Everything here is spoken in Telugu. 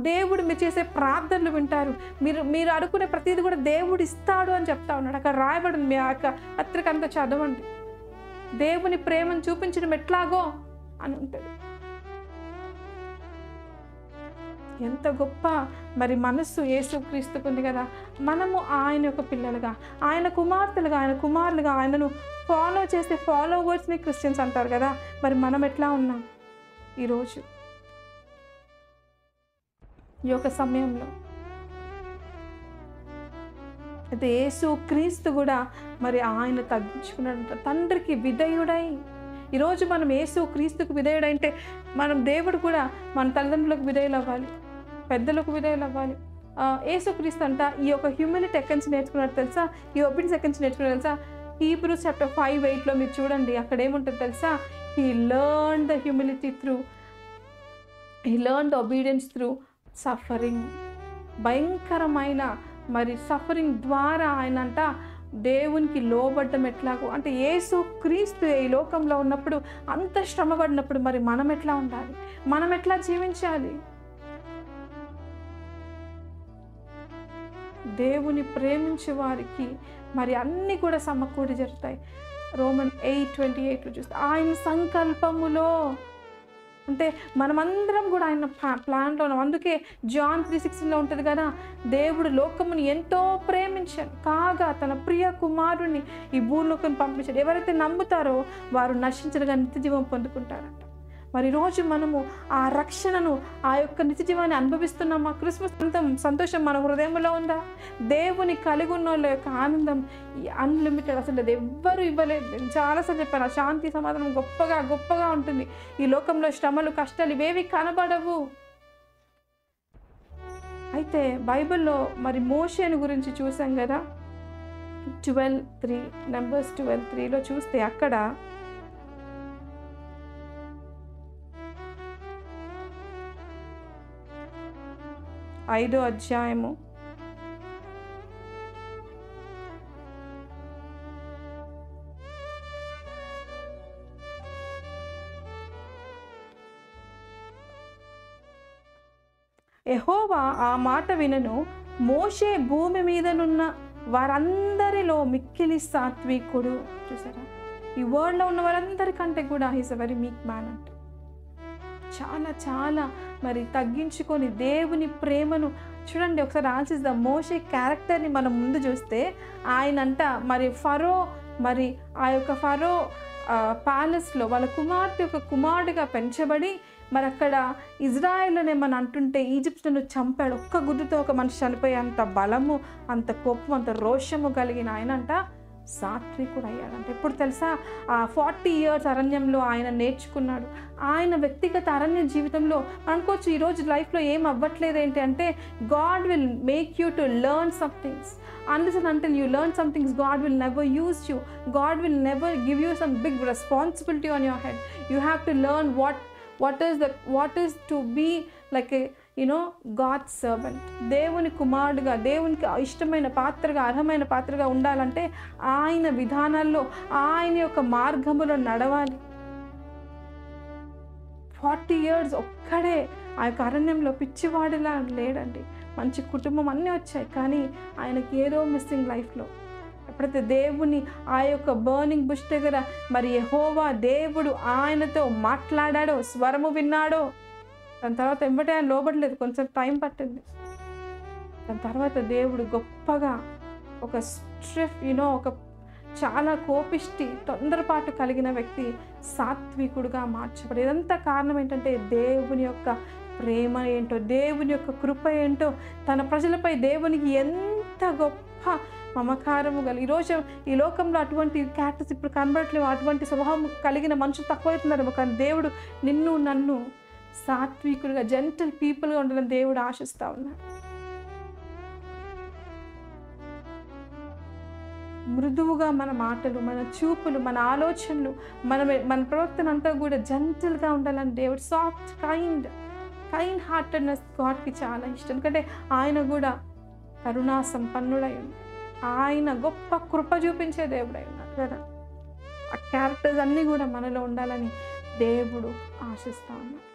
దేవుడు మీరు చేసే ప్రార్థనలు వింటారు, మీరు అనుకునే ప్రతిదీ కూడా దేవుడు ఇస్తాడు అని చెప్తా ఉన్నాడు. అక్కడ రాయబడింది, మీ యొక్క పత్రిక అంతా చదవండి. దేవుని ప్రేమను చూపించడం ఎట్లాగో అని ఉంటుంది. ఎంత గొప్ప మరి మనస్సు యేసుక్రీస్తుకు ఉంది కదా. మనము ఆయన యొక్క పిల్లలుగా, ఆయన కుమార్తెలుగా, ఆయన కుమారులుగా, ఆయనను ఫాలో చేసే ఫాలోవర్స్ని క్రిస్టియన్స్ అంటారు కదా. మరి మనం ఎట్లా ఉన్నాం ఈరోజు ఈ యొక్క సమయంలో? అయితే యేసుక్రీస్తు కూడా మరి ఆయన తగ్గించుకున్నాడంట, తండ్రికి విధేయుడై. ఈరోజు మనం యేసుక్రీస్తుకు విధేయుడంటే మనం దేవుడు కూడా మన తల్లిదండ్రులకు విధేయులు అవ్వాలి, పెద్దలకు విధేయులు అవ్వాలి. యేసుక్రీస్తు అంట ఈ యొక్క హ్యూమిలిటీ ఎక్కడి నుంచి నేర్చుకున్నాడు తెలుసా? ఈ ఒబీడియన్స్ ఎక్కడి నుంచి నేర్చుకున్నాడు తెలుసా? హీబ్రూస్ చాప్టర్ 5:8 మీరు చూడండి, అక్కడ ఏముంటుంది తెలుసా? He learned the humility through, he learn the obedience through suffering. భయంకరమైన మరి సఫరింగ్ ద్వారా ఆయన అంట దేవునికి లోబడ్డం ఎట్లాగో. అంటే యేసుక్రీస్తు ఈ లోకంలో ఉన్నప్పుడు అంత శ్రమపడినప్పుడు మరి మనం ఎట్లా ఉండాలి, మనం ఎట్లా జీవించాలి? దేవుని ప్రేమించే వారికి మరి అన్నీ కూడా సమకూడి జరుగుతాయి. రోమన్ 8:28 చూస్తే ఆయన సంకల్పములో, అంటే మనమందరం కూడా ఆయన ప్లాన్లో ఉన్నాం. అందుకే జాన్ 3:16 ఉంటుంది కదా, దేవుడు లోకముని ఎంతో ప్రేమించాడు కాగా తన ప్రియ కుమారుని ఈ భూలోకం పంపించాడు. ఎవరైతే నమ్ముతారో వారు నశించరుగా నిత్య జీవం పొందుకుంటారంట. మరి ఈరోజు మనము ఆ రక్షణను, ఆ యొక్క నిత్య జీవాన్ని అనుభవిస్తున్నామా? క్రిస్మస్ సంతోషం మన హృదయంలో ఉందా? దేవుని కలిగి ఉన్న వాళ్ళ యొక్క ఆనందం అన్లిమిటెడ్, అసలు అది ఎవ్వరూ ఇవ్వలేదు. నేను చాలాసార్లు చెప్పాను, ఆ శాంతి సమాధానం గొప్పగా ఉంటుంది. ఈ లోకంలో శ్రమలు, కష్టాలు ఇవేవి కనబడవు. అయితే బైబిల్లో మరి మోషేని గురించి చూసాం కదా, 12:3 Numbers 12:3 చూస్తే అక్కడ ఐదో అధ్యాయము 'యెహోవా ఆ మాట వినను, మోషే భూమి మీదనున్న వారందరిలో మిక్కిలి సాత్వికుడు. చూసారా, ఈ వరల్డ్లో ఉన్న వారందరికంటే కూడా హీస్ అ వెరీ మీక్ మ్యాన్ అంట. చాలా మరి తగ్గించుకొని దేవుని ప్రేమను చూడండి. ఒకసారి ఆలోచిద్దాం. మోషే క్యారెక్టర్ని మనం ముందు చూస్తే ఆయనంట మరి ఆ యొక్క ఫరో ప్యాలెస్లో వాళ్ళ కుమార్తె యొక్క కుమారుడిగా పెంచబడి, మరి అక్కడ ఇజ్రాయెల్లోనే మనం అంటుంటే ఈజిప్ట్ను చంపాడు. ఒక్క గుడ్డుతో ఒక మనిషి చనిపోయే అంత బలము, అంత కోపం, అంత రోషము కలిగిన ఆయన అంట సాత్వికుడు అయ్యాడంట. ఎప్పుడు తెలుసా? ఆ 40 years అరణ్యంలో ఆయన నేర్చుకున్నాడు. ఆయన వ్యక్తిగత అరణ్య జీవితంలో అనుకోవచ్చు ఈరోజు లైఫ్లో ఏం అవ్వట్లేదు ఏంటి అంటే, God will make you to learn some things. Unless and until you learn some things, God will never use you. God will never give you some big responsibility on your head. You have to learn what is to be like a God's servant. దేవుని కుమారుడుగా, దేవునికి ఇష్టమైన పాత్రగా, అర్హమైన పాత్రగా ఉండాలంటే ఆయన విధానాల్లో, ఆయన యొక్క మార్గములో నడవాలి. 40 years ఒక్కడే ఆ యొక్క అరణ్యంలో పిచ్చివాడిలా లేడండి. మంచి కుటుంబం అన్నీ వచ్చాయి, కానీ ఆయనకి ఏదో మిస్సింగ్ లైఫ్లో. ఎప్పుడైతే దేవుని ఆ యొక్క బర్నింగ్ బుష్ దగ్గర మరి యెహోవా దేవుడు ఆయనతో మాట్లాడాడో, స్వరము విన్నాడో, దాని తర్వాత వెంబటే ఆయన లోబడలేదు, కొంచెం టైం పట్టింది. దాని తర్వాత దేవుడు గొప్పగా ఒక ఒక చాలా కోపిష్టి, తొందరపాటు కలిగిన వ్యక్తి సాత్వికుడుగా మార్చబడి. ఇదంతా కారణం ఏంటంటే దేవుని యొక్క ప్రేమ ఏంటో, దేవుని యొక్క కృప ఏంటో, తన ప్రజలపై దేవునికి ఎంత గొప్ప మమకారము ఈరోజు ఈ లోకంలో అటువంటి క్యారెక్టర్స్ ఇప్పుడు కనబడట్లేవు. అటువంటి స్వభావం కలిగిన మనుషులు తక్కువవుతున్నారు. కానీ దేవుడు నిన్ను నన్ను సాత్వికులుగా, జెంటల్ పీపుల్గా ఉండాలని దేవుడు ఆశిస్తూ ఉన్నాడు. మృదువుగా మన మాటలు, మన చూపులు, మన ఆలోచనలు, మన ప్రవర్తన అంతా కూడా జెంటల్గా ఉండాలని దేవుడు, సాఫ్ట్ కైండ్ హార్టెడ్నెస్ గాడ్కి చాలా ఇష్టం. ఎందుకంటే ఆయన కూడా కరుణా సంపన్నుడై ఉన్నాడు. ఆయన గొప్ప కృప చూపించే దేవుడై ఉన్నాడు కదా. ఆ క్యారెక్టర్స్ అన్నీ కూడా మనలో ఉండాలని దేవుడు ఆశిస్తూ ఉన్నాడు.